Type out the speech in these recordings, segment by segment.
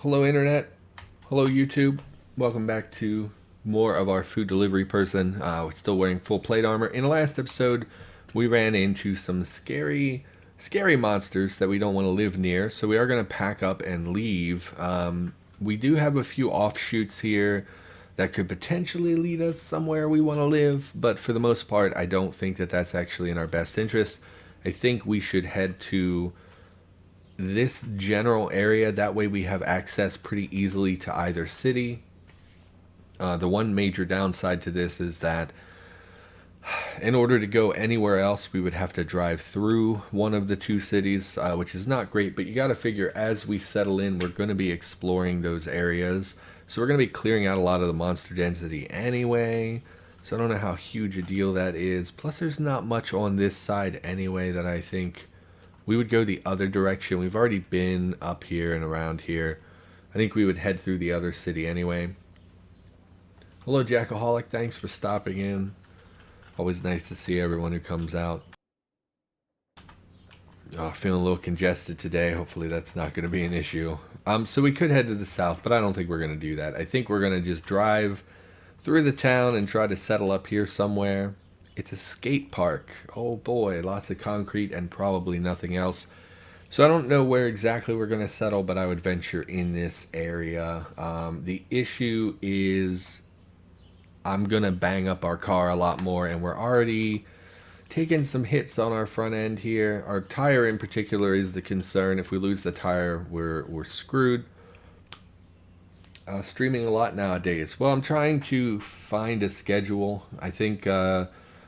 Hello Internet, hello YouTube. Welcome back to more of our food delivery person. We're still wearing full plate armor. In the last episode, we ran into some scary monsters that we don't want to live near, so we are going to pack up and leave. We do have a few offshoots here that could potentially lead us somewhere we want to live, but for the most part, I don't think that that's actually in our best interest. I think we should head to this general area. That way we have access pretty easily to either city. The one major downside to this is that in order to go anywhere else, we would have to drive through one of the two cities, which is not great, but you got to figure as we settle in, we're going to be exploring those areas. So we're going to be clearing out a lot of the monster density anyway. So I don't know how huge a deal that is. Plus, there's not much on this side anyway that I think we would go the other direction. We've already been up here and around here. I think we would head through the other city anyway. Hello, Jackaholic. Thanks for stopping in. Always nice to see everyone who comes out. Feeling a little congested today. Hopefully that's not going to be an issue. So we could head to the south, but I don't think we're going to do that. I think we're going to just drive through the town and try to settle up here somewhere. It's a skate park. Oh boy, lots of concrete and probably nothing else. So I don't know where exactly we're going to settle, but I would venture in this area. The issue is I'm going to bang up our car a lot more, and we're already taking some hits on our front end here. Our tire in particular is the concern. If we lose the tire, we're screwed. Streaming a lot nowadays. Well, I'm trying to find a schedule. I think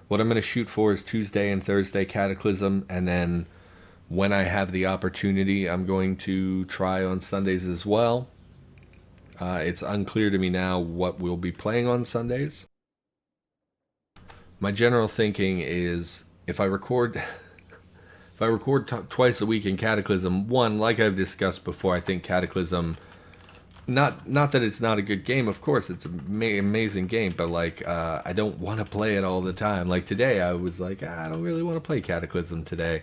what I'm going to shoot for is Tuesday and Thursday Cataclysm, and then when I have the opportunity, I'm going to try on Sundays as well. It's unclear to me now what we'll be playing on Sundays. My general thinking is if I record twice a week in Cataclysm, one, like I've discussed before, I think Cataclysm, not that it's not a good game, of course it's an amazing game, but like I don't want to play it all the time. Like today I was like, I don't really want to play Cataclysm today,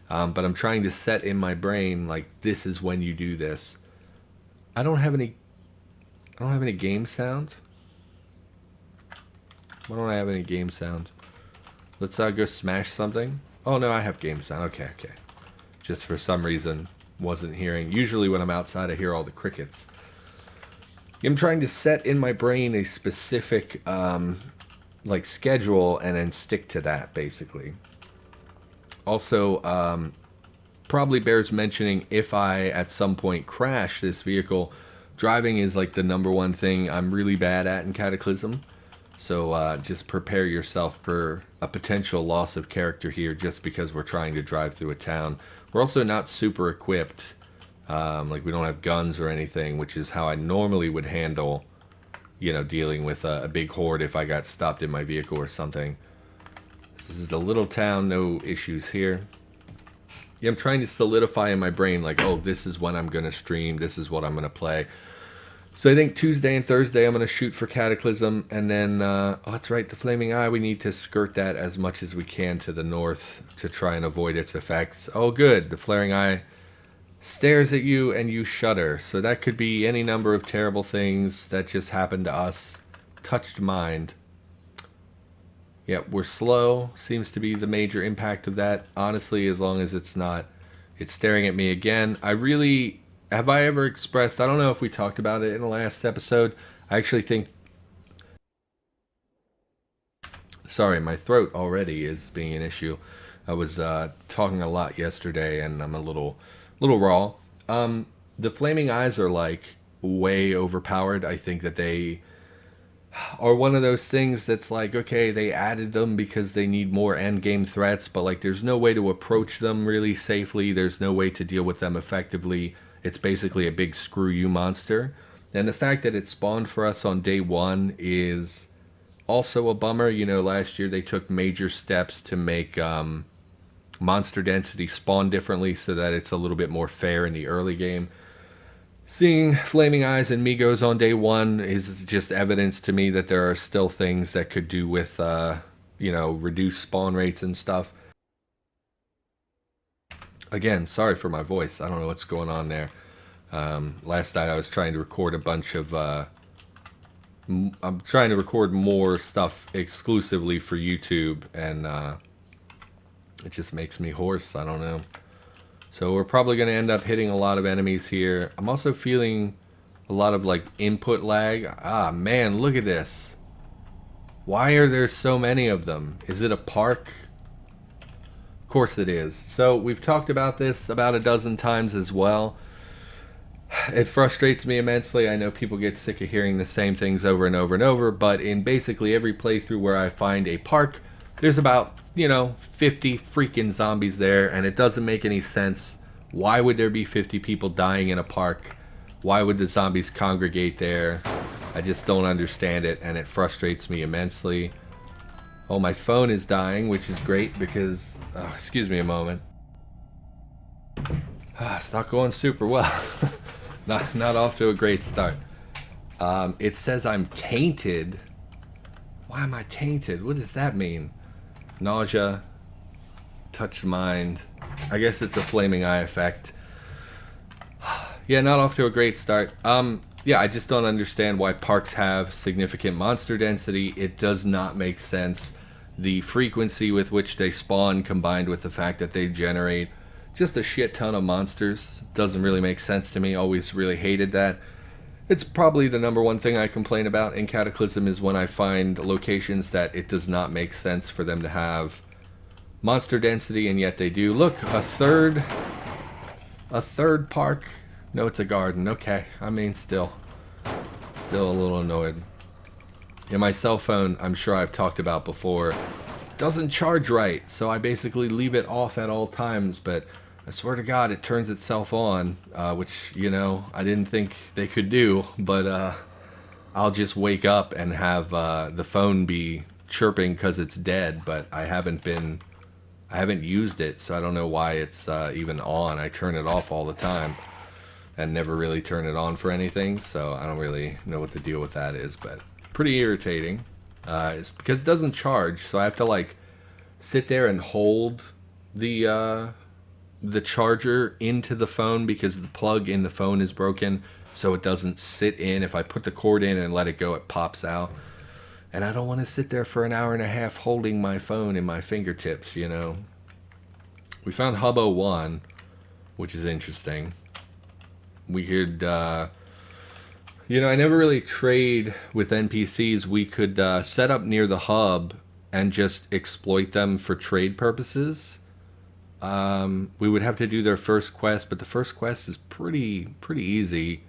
but I'm trying to set in my brain like this is when you do this. I don't have any game sound. Why don't I have any game sound? Let's go smash something. Oh no, I have game sound. Okay. Just for some reason wasn't hearing. Usually when I'm outside I hear all the crickets. I'm trying to set in my brain a specific like schedule and then stick to that basically. Also, probably bears mentioning if I at some point crash this vehicle, driving is like the #1 thing I'm really bad at in Cataclysm. So just prepare yourself for a potential loss of character here just because we're trying to drive through a town. We're also not super equipped. Like we don't have guns or anything, which is how I normally would handle, dealing with a big horde if I got stopped in my vehicle or something. This is the little town, no issues here. Yeah, I'm trying to solidify in my brain like, oh, this is when I'm going to stream, this is what I'm going to play. So I think Tuesday and Thursday I'm going to shoot for Cataclysm, and then, oh, that's right, the Flaming Eye, we need to skirt that as much as we can to the north to try and avoid its effects. Oh, good, the Flaring Eye stares at you and you shudder. So that could be any number of terrible things that just happened to us. Touched mind. Yeah, we're slow, seems to be the major impact of that. Honestly, as long as it's staring at me again. Have I ever expressed, I don't know if we talked about it in the last episode. I actually think, sorry, my throat already is being an issue. I was talking a lot yesterday and I'm a little raw. The Flaming Eyes are like way overpowered. I think that they are one of those things that's like, okay, they added them because they need more end game threats, but like there's no way to approach them really safely. There's no way to deal with them effectively. It's basically a big screw you monster. And the fact that it spawned for us on day 1 is also a bummer. Last year they took major steps to make monster density spawn differently so that it's a little bit more fair in the early game. Seeing Flaming Eyes and Migos on day 1 is just evidence to me that there are still things that could do with, reduced spawn rates and stuff. Again, sorry for my voice. I don't know what's going on there. Last night I was trying to record a bunch of I'm trying to record more stuff exclusively for YouTube, and it just makes me hoarse. I don't know. So we're probably going to end up hitting a lot of enemies here. I'm also feeling a lot of like input lag. Ah, man, look at this. Why are there so many of them? Is it a park? Of course it is. So we've talked about this about a dozen times as well. It frustrates me immensely. I know people get sick of hearing the same things over and over and over, but in basically every playthrough where I find a park, there's about, 50 freaking zombies there, and it doesn't make any sense. Why would there be 50 people dying in a park? Why would the zombies congregate there? I just don't understand it, and it frustrates me immensely. Oh, my phone is dying, which is great because... Oh, excuse me a moment. It's not going super well. Not off to a great start. It says I'm tainted. Why am I tainted? What does that mean? Nausea. Touched mind. I guess it's a flaming eye effect. Yeah, not off to a great start. Yeah, I just don't understand why parks have significant monster density. It does not make sense. The frequency with which they spawn, combined with the fact that they generate just a shit ton of monsters, doesn't really make sense to me. Always really hated that. It's probably the number one thing I complain about in Cataclysm, is when I find locations that it does not make sense for them to have monster density, and yet they do. Look, a third park. No, it's a garden. Okay, I mean, still a little annoyed. Yeah, my cell phone, I'm sure I've talked about before, doesn't charge right, so I basically leave it off at all times, but I swear to God it turns itself on, which, I didn't think they could do, but I'll just wake up and have the phone be chirping because it's dead, but I haven't used it, so I don't know why it's even on. I turn it off all the time and never really turn it on for anything, so I don't really know what the deal with that is, but pretty irritating. It's because it doesn't charge, so I have to like sit there and hold the charger into the phone because the plug in the phone is broken, so it doesn't sit in. If I put the cord in and let it go, it pops out, and I don't want to sit there for an hour and a half holding my phone in my fingertips. We found Hubbo 1, which is interesting. We could I never really trade with NPCs. We could set up near the hub and just exploit them for trade purposes. We would have to do their first quest, but the first quest is pretty easy.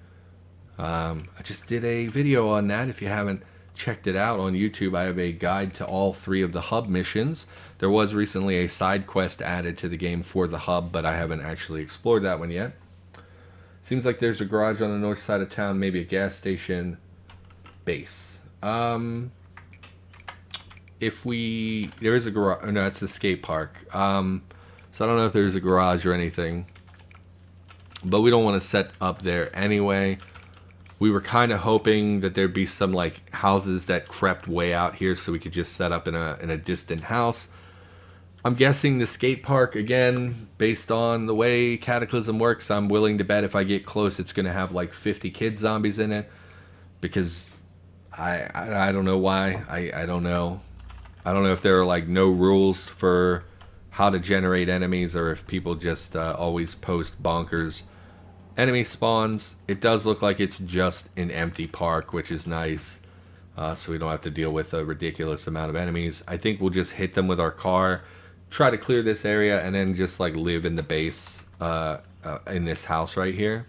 I just did a video on that. If you haven't checked it out on YouTube, I have a guide to all 3 of the hub missions. There was recently a side quest added to the game for the hub, but I haven't actually explored that one yet. Seems like there's a garage on the north side of town, maybe a gas station, base. There is a garage. Oh, no, it's a skate park. So I don't know if there's a garage or anything, but we don't want to set up there anyway. We were kind of hoping that there'd be some like houses that crept way out here, so we could just set up in a distant house. I'm guessing the skate park, again, based on the way Cataclysm works, I'm willing to bet if I get close it's going to have like 50 kid zombies in it, because I don't know why. I don't know. I don't know if there are like no rules for how to generate enemies, or if people just always post bonkers enemy spawns. It does look like it's just an empty park, which is nice, so we don't have to deal with a ridiculous amount of enemies. I think we'll just hit them with our car, try to clear this area, and then just like live in the base in this house right here,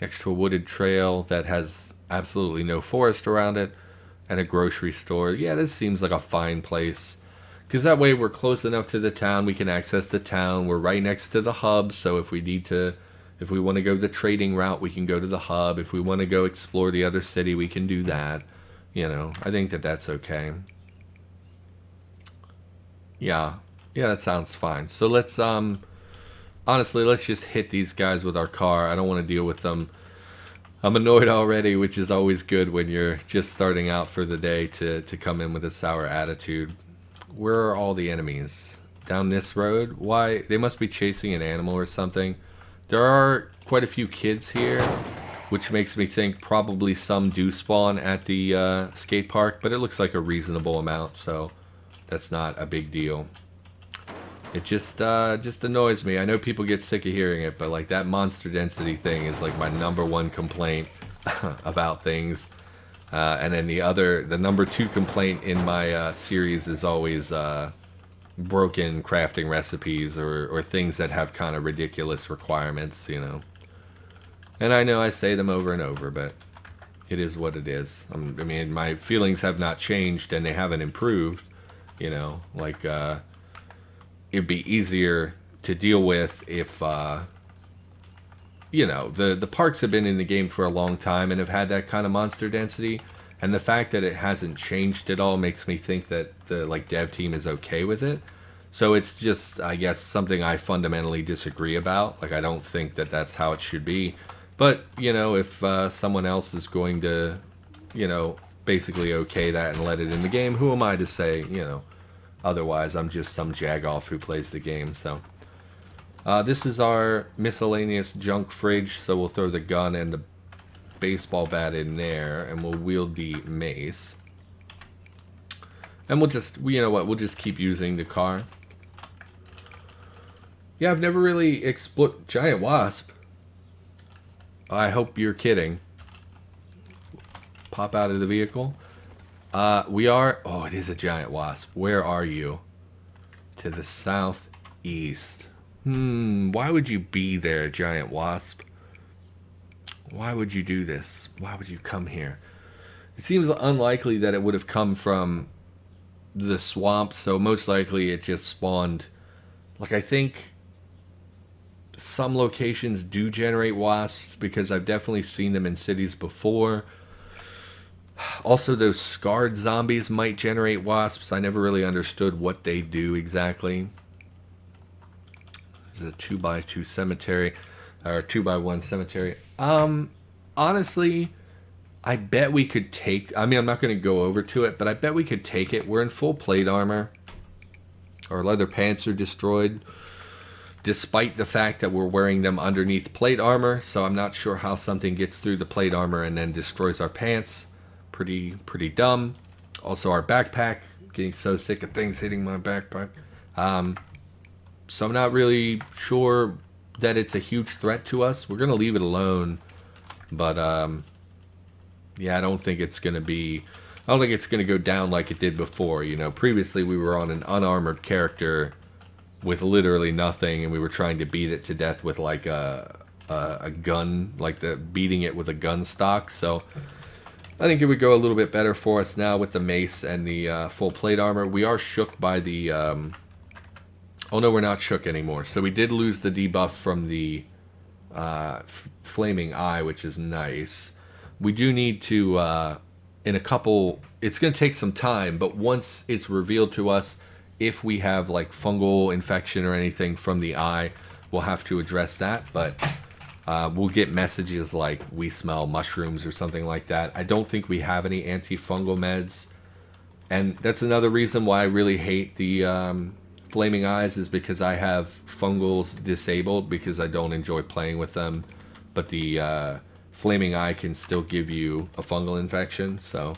next to a wooded trail that has absolutely no forest around it, and a grocery store. Yeah, this seems like a fine place, because that way we're close enough to the town, we can access the town. We're right next to the hub, so if we want to go the trading route, we can go to the hub. If we want to go explore the other city, we can do that. I think that's okay. Yeah, that sounds fine. So let's honestly, let's just hit these guys with our car. I don't want to deal with them. I'm annoyed already, which is always good when you're just starting out for the day to come in with a sour attitude. Where are all the enemies? Down this road? Why? They must be chasing an animal or something. There are quite a few kids here, which makes me think probably some do spawn at the skate park, but it looks like a reasonable amount, so that's not a big deal. It just annoys me. I know people get sick of hearing it, but like that monster density thing is like my #1 complaint about things. And then the number 2 complaint in my series is always broken crafting recipes or things that have kind of ridiculous requirements, you know. And I know I say them over and over, but it is what it is. I mean, my feelings have not changed and they haven't improved, you know. Like, it'd be easier to deal with if, you know, the parks have been in the game for a long time and have had that kind of monster density. And the fact that it hasn't changed at all makes me think that the like dev team is okay with it. So it's just, I guess, something I fundamentally disagree about. Like, I don't think that that's how it should be. But, you know, if someone else is going to, you know, basically okay that and let it in the game, who am I to say, you know, otherwise? I'm just some jagoff who plays the game, so. This is our miscellaneous junk fridge, so we'll throw the gun and the baseball bat in there, and we'll wield the mace. And we'll just, you know what, we'll just keep using the car. Yeah, I've never really explored giant wasp. I hope you're kidding. Pop out of the vehicle. We are, oh, it is a giant wasp. Where are you? To the southeast. Why would you be there, giant wasp? Why would you do this? Why would you come here? It seems unlikely that it would have come from the swamp, so most likely it just spawned. Like, I think some locations do generate wasps because I've definitely seen them in cities before. Also, those scarred zombies might generate wasps. I never really understood what they do exactly. There's a 2x2 cemetery, or 2x1 cemetery. Honestly, I bet we could take, I mean, I'm not going to go over to it, but I bet we could take it. We're in full plate armor. Our leather pants are destroyed, despite the fact that we're wearing them underneath plate armor, so I'm not sure how something gets through the plate armor and then destroys our pants. Pretty dumb. Also, our backpack, getting so sick of things hitting my backpack. So I'm not really sure that it's a huge threat to us. We're going to leave it alone, but yeah, I don't think it's going to go down like it did before. You know, previously we were on an unarmored character with literally nothing, and we were trying to beat it to death with like a gun, like beating it with a gun stock. So I think it would go a little bit better for us now with the mace and the full plate armor. We are shook by the oh no, we're not shook anymore. So we did lose the debuff from the flaming eye, which is nice. We do need to in a couple, it's going to take some time, but once it's revealed to us, if we have like fungal infection or anything from the eye, we'll have to address that. But we'll get messages like we smell mushrooms or something like that. I don't think we have any antifungal meds, and that's another reason why I really hate the flaming eyes, is because I have fungals disabled because I don't enjoy playing with them. But the flaming eye can still give you a fungal infection, so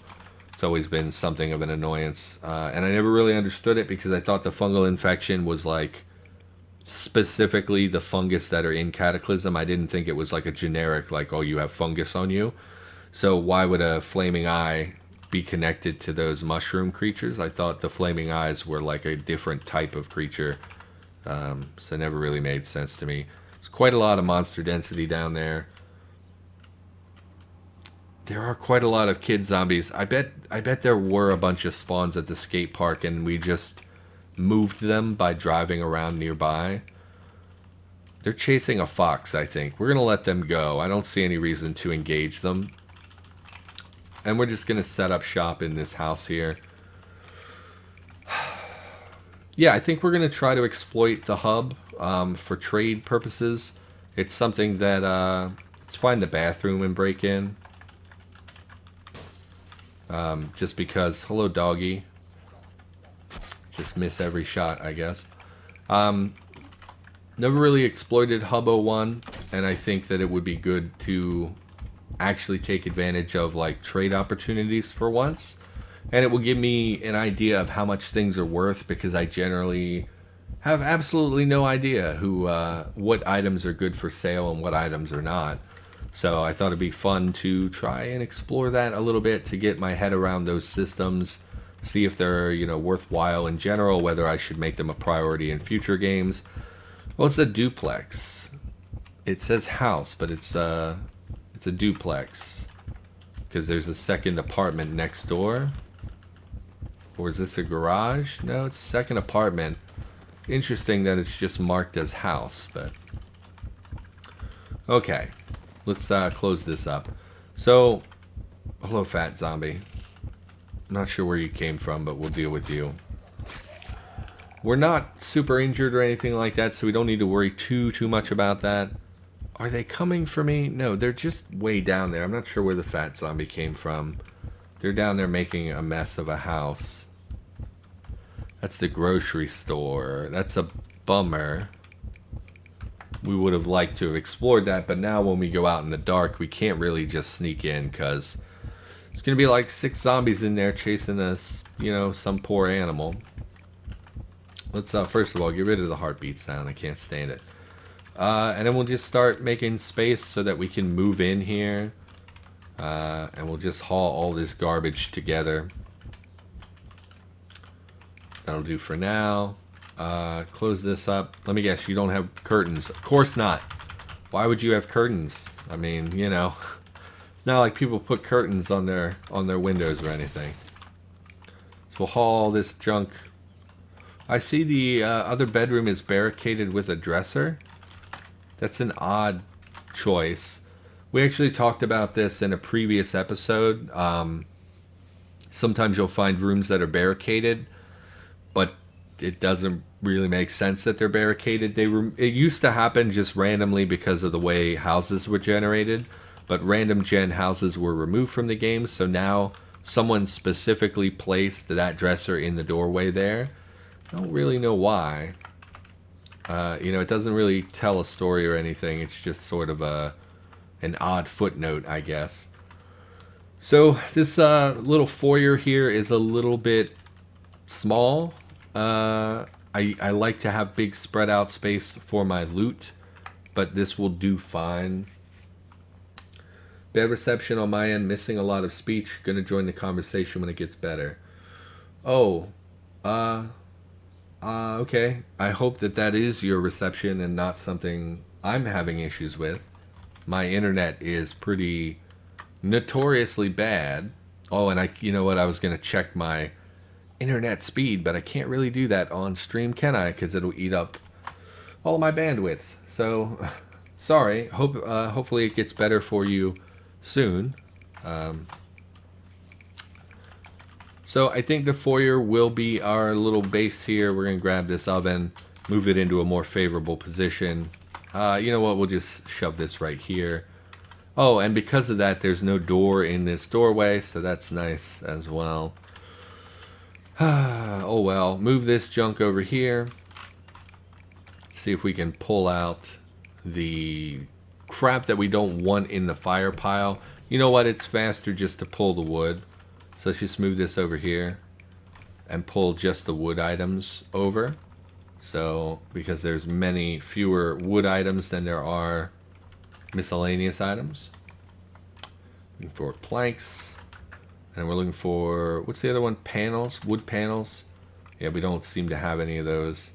it's always been something of an annoyance. And I never really understood it because I thought the fungal infection was like specifically the fungus that are in Cataclysm. I didn't think it was like a generic, like, oh, you have fungus on you. So why would a flaming eye be connected to those mushroom creatures? I thought the flaming eyes were like a different type of creature. So it never really made sense to me. There's quite a lot of monster density down there. There are quite a lot of kid zombies. I bet there were a bunch of spawns at the skate park and we just moved them by driving around nearby. They're chasing a fox, I think. We're going to let them go. I don't see any reason to engage them. And we're just going to set up shop in this house here. Yeah, I think we're going to try to exploit the hub for trade purposes. It's something that, let's find the bathroom and break in. Just because, hello doggy. Just miss every shot, I guess. Never really exploited Hub 01. and I think that it would be good to actually take advantage of like trade opportunities for once, and it will give me an idea of how much things are worth, because I generally have absolutely no idea what items are good for sale and what items are not. So I thought it'd be fun to try and explore that a little bit to get my head around those systems, see if they're, worthwhile in general, whether I should make them a priority in future games. Well, it's a duplex. It says house, but it's a duplex because there's a second apartment next door. Or is this a garage? No, it's a second apartment. Interesting that it's just marked as house, but okay. Let's close this up. So, hello, fat zombie. I'm not sure where you came from, but we'll deal with you. We're not super injured or anything like that, so we don't need to worry too much about that. Are they coming for me? No, they're just way down there. I'm not sure where the fat zombie came from. They're down there making a mess of a house. That's the grocery store. That's a bummer. We would have liked to have explored that, but now when we go out in the dark, we can't really just sneak in because it's going to be like 6 zombies in there chasing us, some poor animal. Let's, first of all, get rid of the heartbeat sound. I can't stand it. And then we'll just start making space so that we can move in here. And we'll just haul all this garbage together. That'll do for now. Close this up. Let me guess, you don't have curtains. Of course not. Why would you have curtains? I mean, it's not like people put curtains on their windows or anything. So we'll haul all this junk. I see the other bedroom is barricaded with a dresser. That's an odd choice. We actually talked about this in a previous episode. Sometimes you'll find rooms that are barricaded, but it doesn't really make sense that they're barricaded. It used to happen just randomly because of the way houses were generated, but random gen houses were removed from the game, so now someone specifically placed that dresser in the doorway there. I don't really know why. It doesn't really tell a story or anything. It's just sort of an odd footnote, I guess. So this little foyer here is a little bit small. I like to have big spread out space for my loot, but this will do fine. Bad reception on my end, missing a lot of speech. Gonna join the conversation when it gets better. Oh, okay. I hope that is your reception and not something I'm having issues with. My internet is pretty notoriously bad. Oh, and you know what? I was gonna check my internet speed, but I can't really do that on stream, can I? Because it'll eat up all my bandwidth. So, sorry. Hopefully it gets better for you soon. So I think the foyer will be our little base here. We're going to grab this oven, move it into a more favorable position. You know what? We'll just shove this right here. Oh, and because of that, there's no door in this doorway, so that's nice as well. Oh well. Move this junk over here. See if we can pull out the crap that we don't want in the fire pile. You know what? It's faster just to pull the wood. So let's just move this over here and pull just the wood items over. So, because there's fewer wood items than there are miscellaneous items. Looking for planks. And we're looking for, what's the other one? Panels, wood panels. Yeah, we don't seem to have any of those.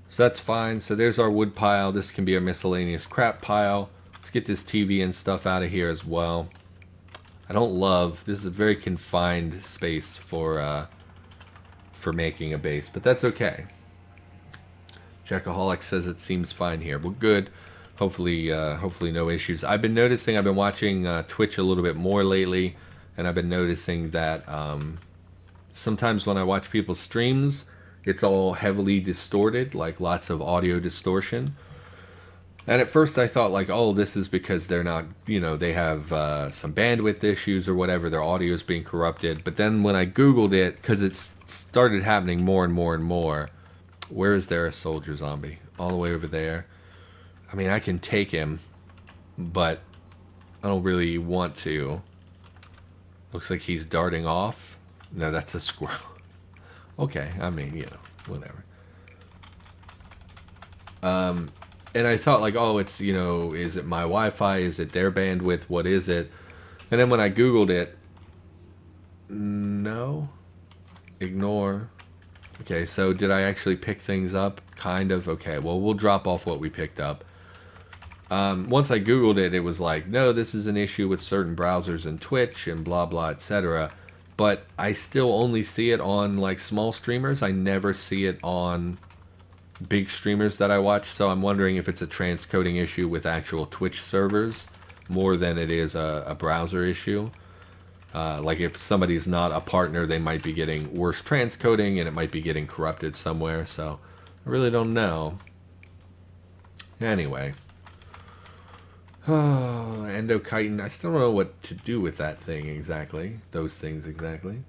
So that's fine. So there's our wood pile. This can be a miscellaneous crap pile. Let's get this TV and stuff out of here as well. I don't love, this is a very confined space for making a base, but that's okay. Jackaholic says it seems fine here. Well, good. Hopefully no issues. I've been noticing, I've been watching Twitch a little bit more lately, and I've been noticing that sometimes when I watch people's streams, it's all heavily distorted, like lots of audio distortion. And at first I thought like, oh, this is because they're not, they have some bandwidth issues or whatever, their audio is being corrupted. But then when I Googled it, because it's started happening more and more and more, where is there a soldier zombie? All the way over there. I mean, I can take him, but I don't really want to. Looks like he's darting off. No, that's a squirrel. Okay, I mean, whatever. And I thought like, oh, it's, is it my Wi-Fi? Is it their bandwidth? What is it? And then when I Googled it, no, ignore. Okay, so did I actually pick things up? Kind of. Okay, well, we'll drop off what we picked up. Once I Googled it, it was like, no, this is an issue with certain browsers and Twitch and blah, blah, etc. But I still only see it on like small streamers. I never see it on big streamers that I watch. So I'm wondering if it's a transcoding issue with actual Twitch servers more than it is a browser issue. Like if somebody's not a partner, they might be getting worse transcoding and it might be getting corrupted somewhere. So I really don't know. Anyway. Oh, endochitin. I still don't know what to do with that thing exactly. Those things exactly.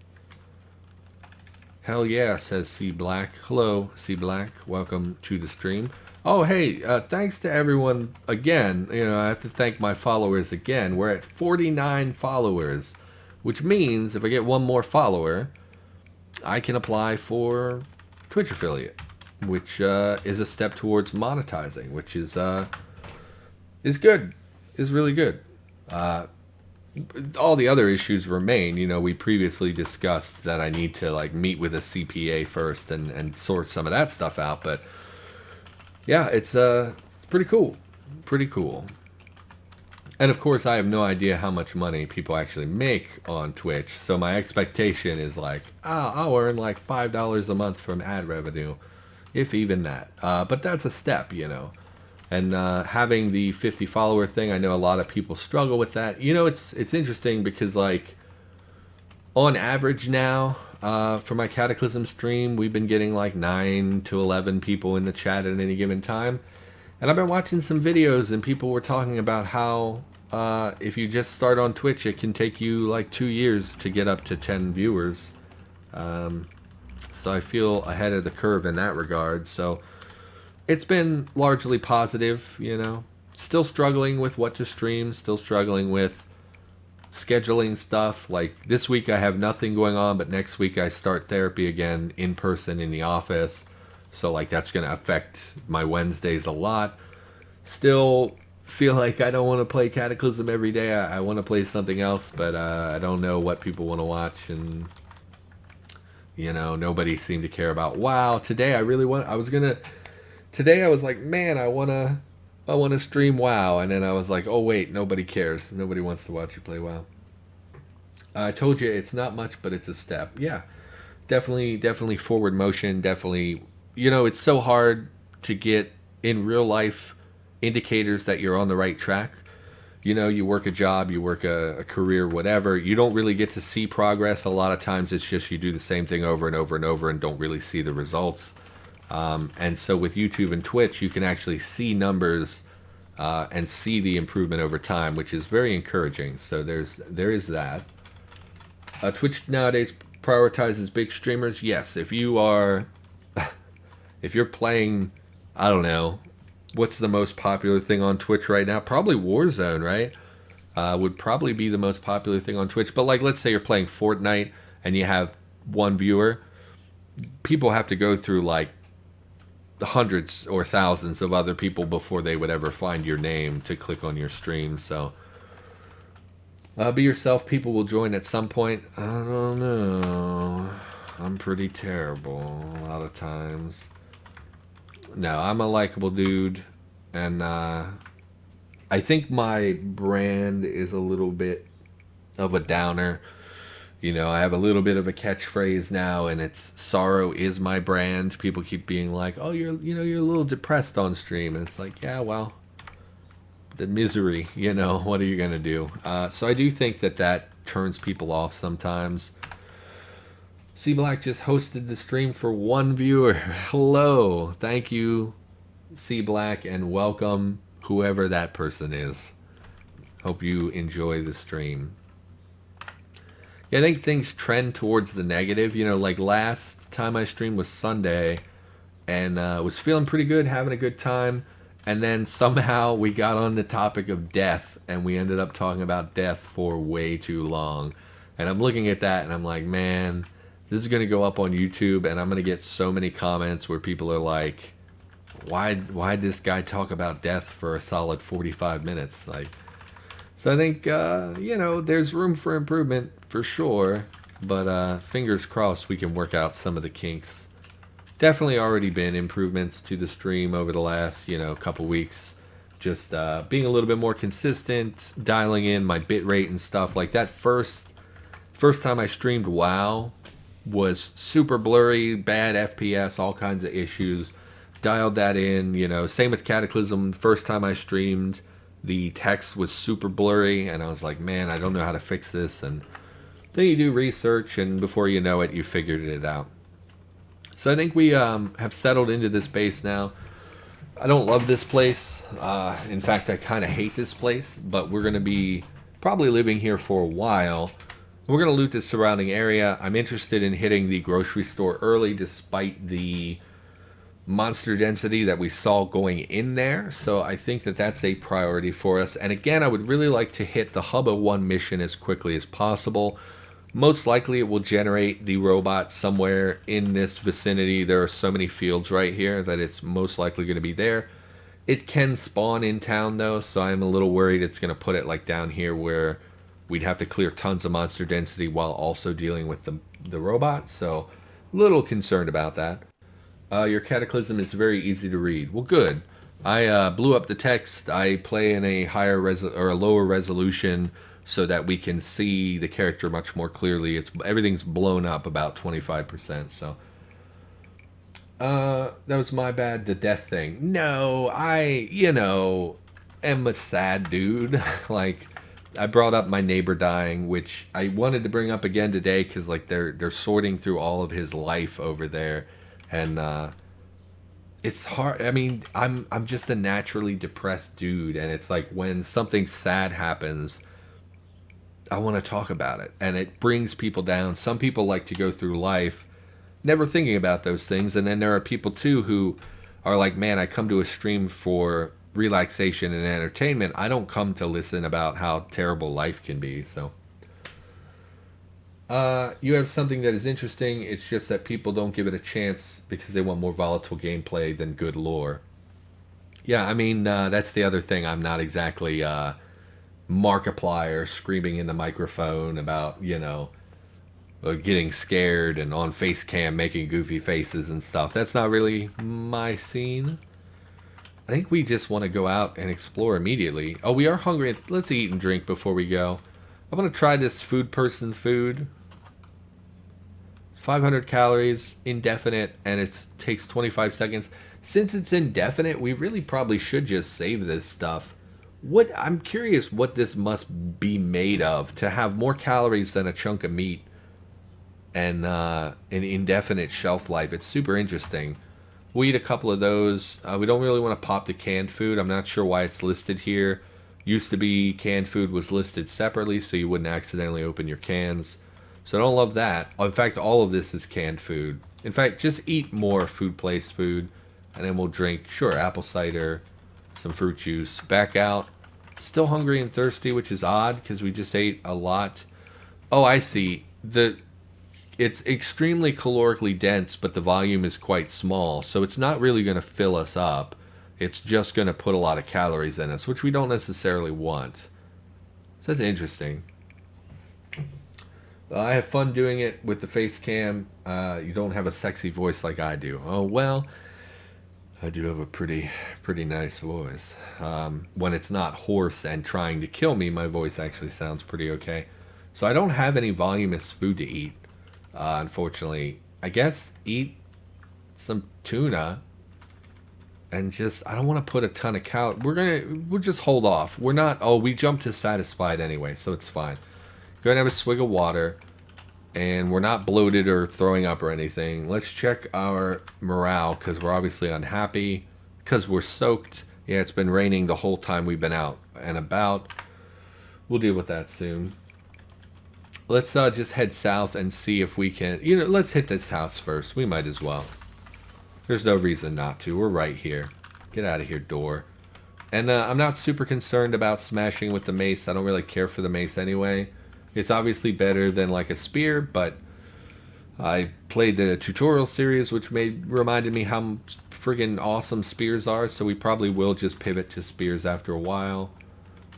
Hell yeah, says C Black. Hello, C Black. Welcome to the stream. Oh, hey, thanks to everyone again. I have to thank my followers again. We're at 49 followers, which means if I get one more follower, I can apply for Twitch affiliate, which is a step towards monetizing, which is good, is really good. All the other issues remain. We previously discussed that I need to like meet with a CPA first and sort some of that stuff out. But yeah, it's pretty cool, pretty cool. And of course, I have no idea how much money people actually make on Twitch. So my expectation is like, I'll earn like $5 a month from ad revenue, if even that. But that's a step, And having the 50 follower thing, I know a lot of people struggle with that. It's interesting because like on average now, for my Cataclysm stream, we've been getting like 9 to 11 people in the chat at any given time. And I've been watching some videos and people were talking about how if you just start on Twitch, it can take you like 2 years to get up to 10 viewers. So I feel ahead of the curve in that regard. So it's been largely positive, Still struggling with what to stream, still struggling with scheduling stuff. Like this week I have nothing going on, but next week I start therapy again in person in the office. So like that's going to affect my Wednesdays a lot. Still feel like I don't want to play Cataclysm every day. I want to play something else, but I don't know what people want to watch. And nobody seemed to care about WoW. Today I was like, man, I wanna stream WoW, and then I was like, oh wait, nobody cares. Nobody wants to watch you play WoW. I told you it's not much, but it's a step. Yeah, definitely forward motion. Definitely, it's so hard to get in real life indicators that you're on the right track. You work a job, you work a career, whatever. You don't really get to see progress. A lot of times it's just you do the same thing over and over and over and don't really see the results. And so with YouTube and Twitch, you can actually see numbers and see the improvement over time, which is very encouraging. So there is that. Twitch nowadays prioritizes big streamers. Yes, if you're playing, I don't know, what's the most popular thing on Twitch right now? Probably Warzone, right? Would probably be the most popular thing on Twitch. But like, let's say you're playing Fortnite and you have one viewer. People have to go through like hundreds or thousands of other people before they would ever find your name to click on your stream. So be yourself. People will join at some point. I don't know. I'm pretty terrible a lot of times. No, I'm a likable dude, and I think my brand is a little bit of a downer. I have a little bit of a catchphrase now, and it's sorrow is my brand. People keep being like, oh, you're a little depressed on stream. And it's like, yeah, well, the misery, what are you going to do? So I do think that turns people off sometimes. C Black just hosted the stream for one viewer. Hello. Thank you, C Black, and welcome whoever that person is. Hope you enjoy the stream. Yeah, I think things trend towards the negative. Like last time I streamed was Sunday, and was feeling pretty good, having a good time. And then somehow we got on the topic of death, and we ended up talking about death for way too long. And I'm looking at that, and I'm like, man, this is going to go up on YouTube, and I'm going to get so many comments where people are like, why'd this guy talk about death for a solid 45 minutes? Like, so I think, there's room for improvement for sure, but fingers crossed we can work out some of the kinks. Definitely already been improvements to the stream over the last, couple weeks. Just being a little bit more consistent, dialing in my bit rate and stuff. Like that first time I streamed WoW was super blurry, bad FPS, all kinds of issues. Dialed that in, same with Cataclysm. First time I streamed, the text was super blurry, and I was like, man, I don't know how to fix this. And then you do research, and before you know it, you figured it out. So I think we have settled into this base now. I don't love this place. In fact, I kind of hate this place, but we're going to be probably living here for a while. We're going to loot the surrounding area. I'm interested in hitting the grocery store early despite the monster density that we saw going in there. So I think that that's a priority for us. And again, I would really like to hit the Hubba 1 mission as quickly as possible. Most likely it will generate the robot somewhere in this vicinity. There are so many fields right here that it's most likely going to be there. It can spawn in town though, so I'm a little worried it's going to put it like down here where we'd have to clear tons of monster density while also dealing with the robot. So a little concerned about that. Your Cataclysm is very easy to read. Well, good. I blew up the text. I play in a a lower resolution so that we can see the character much more clearly. Everything's blown up about 25%. So that was my bad. The death thing. No, I am a sad dude. Like, I brought up my neighbor dying, which I wanted to bring up again today because like they're sorting through all of his life over there, and it's hard. I mean, I'm just a naturally depressed dude, and it's like when something sad happens, I want to talk about it, and it brings people down. Some people like to go through life never thinking about those things, and then there are people too who are like, man, I come to a stream for relaxation and entertainment. I don't come to listen about how terrible life can be. So you have something that is interesting. It's just that people don't give it a chance because they want more volatile gameplay than good lore. Yeah, I mean, that's the other thing. I'm not exactly Markiplier screaming in the microphone about, getting scared and on face cam making goofy faces and stuff. That's not really my scene. I think we just want to go out and explore immediately. Oh, we are hungry. Let's eat and drink before we go. I want to try this food person food. 500 calories, indefinite, and it takes 25 seconds. Since it's indefinite, we really probably should just save this stuff. I'm curious what this must be made of to have more calories than a chunk of meat and an indefinite shelf life. It's super interesting. We'll eat a couple of those. We don't really want to pop the canned food. I'm not sure why it's listed here. Used to be canned food was listed separately so you wouldn't accidentally open your cans. So I don't love that. In fact, all of this is canned food. In fact, just eat more food place food, and then we'll drink, sure, apple cider, some fruit juice. Back out. Still hungry and thirsty, which is odd because we just ate a lot. Oh, I see. It's extremely calorically dense, but the volume is quite small, so it's not really going to fill us up. It's just going to put a lot of calories in us, which we don't necessarily want. So that's interesting. I have fun doing it with the face cam. You don't have a sexy voice like I do. Oh, well, I do have a pretty nice voice. When it's not hoarse and trying to kill me, my voice actually sounds pretty okay. So I don't have any voluminous food to eat. Unfortunately, I guess eat some tuna and I don't want to put a ton of we'll just hold off. We jumped to satisfied anyway, so it's fine. Go ahead and have a swig of water, and we're not bloated or throwing up or anything. Let's check our morale because we're obviously unhappy because we're soaked. Yeah, it's been raining the whole time we've been out and about. We'll deal with that soon. Let's just head south and see if we can... let's hit this house first. We might as well. There's no reason not to. We're right here. Get out of here, door. And I'm not super concerned about smashing with the mace. I don't really care for the mace anyway. It's obviously better than like a spear, but I played the tutorial series, which reminded me how friggin' awesome spears are, so we probably will just pivot to spears after a while.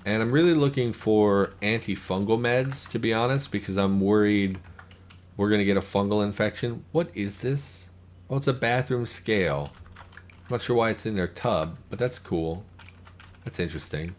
And I'm really looking for antifungal meds, to be honest, because I'm worried we're going to get a fungal infection. What is this? Oh, it's a bathroom scale. I'm not sure why it's in their tub, but that's cool. That's interesting.